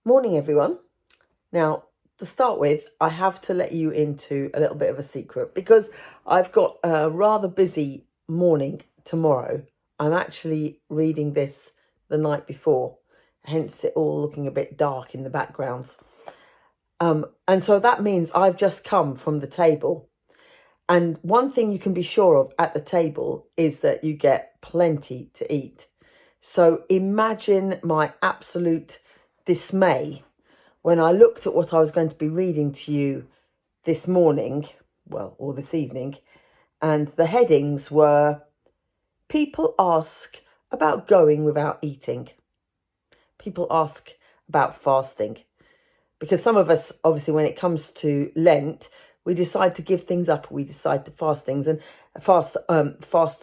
Morning, everyone. Now, to start with, I have to let you into a little bit of a secret because I've got a rather busy morning tomorrow. I'm actually reading this the night before, hence it all looking a bit dark in the background. And so that means I've just come from the table. And one thing you can be sure of at the table is that you get plenty to eat. So imagine my absolute dismay when I looked at what I was going to be reading to you this morning, or this evening, and the headings were, people ask about going without eating. People ask about fasting. Because some of us, obviously, when it comes to Lent, we decide to give things up. We decide to fast things and fast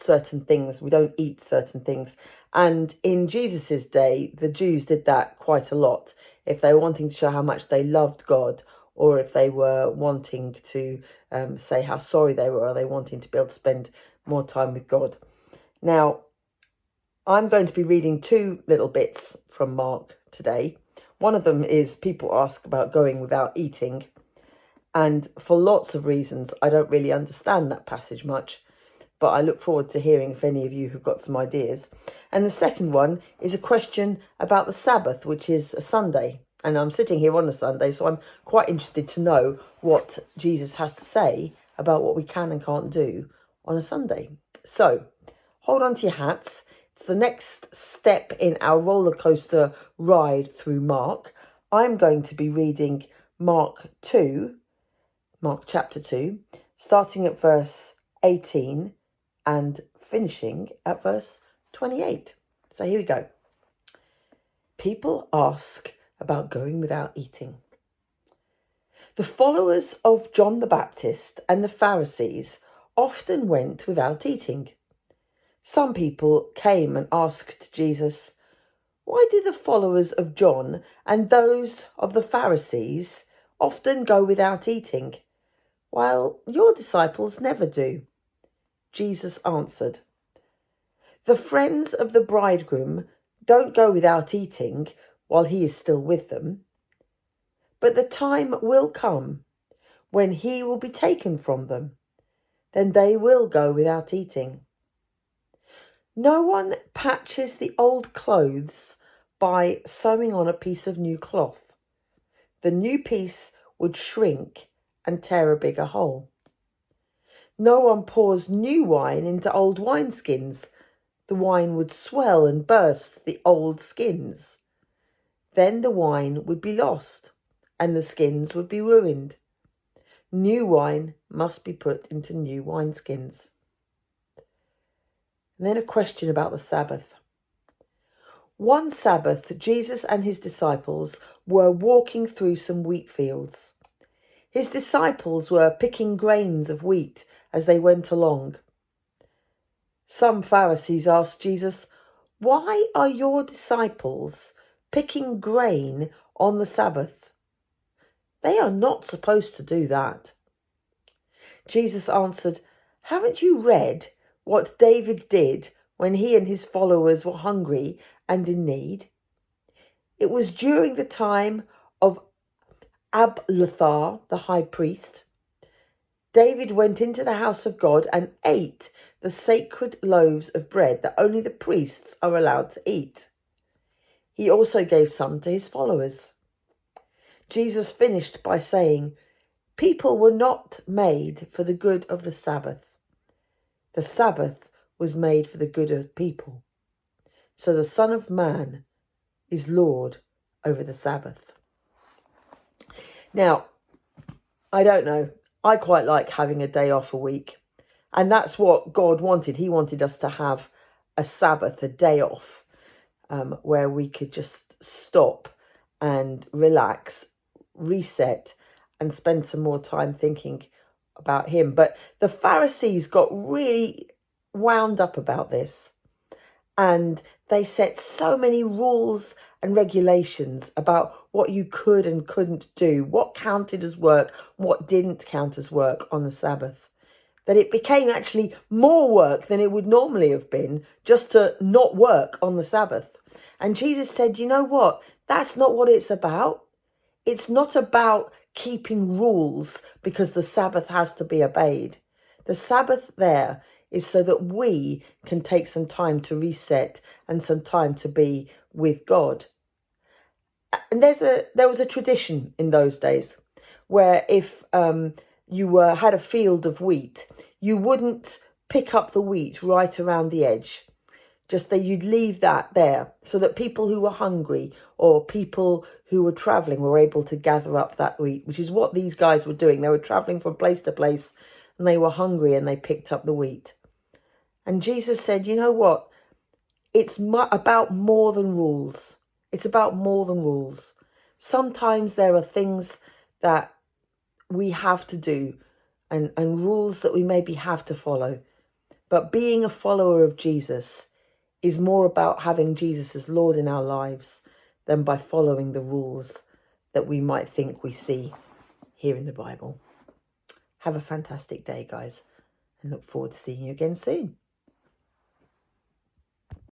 certain things. We don't eat certain things. And in Jesus's day, the Jews did that quite a lot. If they were wanting to show how much they loved God, or if they were wanting to say how sorry they were, or they wanting to be able to spend more time with God. Now, I'm going to be reading two little bits from Mark today. One of them is people ask about going without eating. And for lots of reasons, I don't really understand that passage much. But I look forward to hearing if any of you have got some ideas. And the second one is a question about the Sabbath, which is a Sunday. And I'm sitting here on a Sunday, so I'm quite interested to know what Jesus has to say about what we can and can't do on a Sunday. So hold on to your hats. It's the next step in our roller coaster ride through Mark. I'm going to be reading Mark chapter 2, starting at verse 18 and finishing at verse 28. So here we go. People ask about going without eating. The followers of John the Baptist and the Pharisees often went without eating. Some people came and asked Jesus, "Why do the followers of John and those of the Pharisees often go without eating, while your disciples never do?" Jesus answered, "The friends of the bridegroom don't go without eating while he is still with them. But the time will come when he will be taken from them. Then they will go without eating. No one patches the old clothes by sewing on a piece of new cloth. The new piece would shrink and tear a bigger hole. No one pours new wine into old wineskins. The wine would swell and burst the old skins. Then the wine would be lost and the skins would be ruined. New wine must be put into new wineskins." And then a question about the Sabbath. One Sabbath, Jesus and his disciples were walking through some wheat fields. His disciples were picking grains of wheat as they went along. Some Pharisees asked Jesus, "Why are your disciples picking grain on the Sabbath? They are not supposed to do that." Jesus answered, "Haven't you read what David did when he and his followers were hungry and in need? It was during the time of Abiathar, the high priest. David went into the house of God and ate the sacred loaves of bread that only the priests are allowed to eat. He also gave some to his followers." Jesus finished by saying, "People were not made for the good of the Sabbath. The Sabbath was made for the good of people. So the Son of Man is Lord over the Sabbath." Now, I don't know. I quite like having a day off a week. And that's what God wanted. He wanted us to have a Sabbath, a day off, where we could just stop and relax, reset, and spend some more time thinking about him. But the Pharisees got really wound up about this. And they set so many rules and regulations about what you could and couldn't do, what counted as work, what didn't count as work on the Sabbath. that it became actually more work than it would normally have been just to not work on the Sabbath. And Jesus said, you know what? That's not what it's about. It's not about keeping rules because the Sabbath has to be obeyed. The Sabbath there is so that we can take some time to reset and some time to be with God. And there was a tradition in those days where if you had a field of wheat, you wouldn't pick up the wheat right around the edge. Just that you'd leave that there so that people who were hungry or people who were travelling were able to gather up that wheat, which is what these guys were doing. They were travelling from place to place and they were hungry and they picked up the wheat. And Jesus said, you know what? It's about more than rules. It's about more than rules. Sometimes there are things that we have to do and rules that we maybe have to follow. But being a follower of Jesus is more about having Jesus as Lord in our lives than by following the rules that we might think we see here in the Bible. Have a fantastic day, guys, and look forward to seeing you again soon.